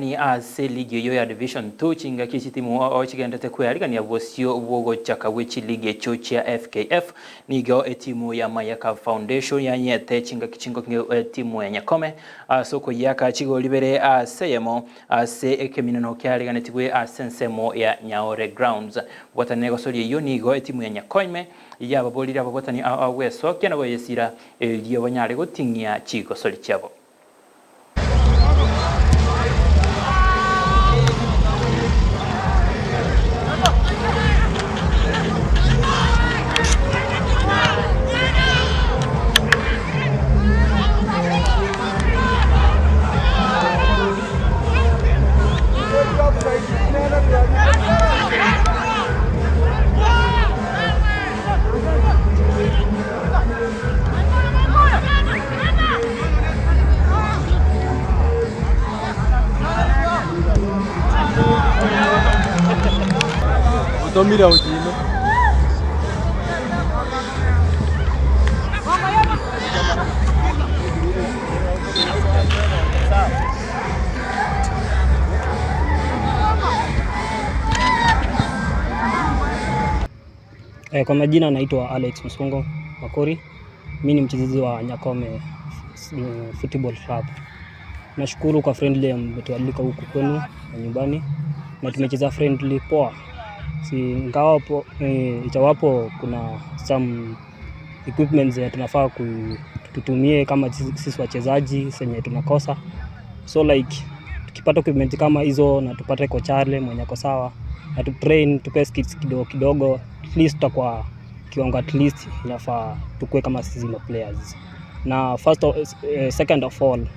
Ni ase ligi yo ya division 2 chinga Kisii timu ochigendete kwariga ni abosio bwogo chaka wichi ligi chochia FKF nigo timu ya Mayaka Foundation yanyete chinga kichingo timu ya Nyakome soko yaka chigo libere aseyemo ase ekeminono kyariga netigwe asensemo ya Nyaore grounds bwatanego sori yo nigo timu ya Nyakome yababolira babotani aweso kyana boyesira liyo banyare gotingia chigo sori cyabo. Mira ujino. Kwa majina naitwa Alex Msongo Magori. Mimi ni mchezaji wa Nyakome Football Club. Nashukuru kwa friendly mmetualika huku kwenu na nyumbani na tumecheza friendly poa. Ingawapo itawapo kuna some equipments ya tunafaa kutumie kama sisi wachezaji senye tunakosa, so like tukipata equipment kama hizo na tupate kochale mwenye ako sawa na tu train tupe skills kidogo at least kwa kiwango at least inafaa tukue kama sisi players. Na second of all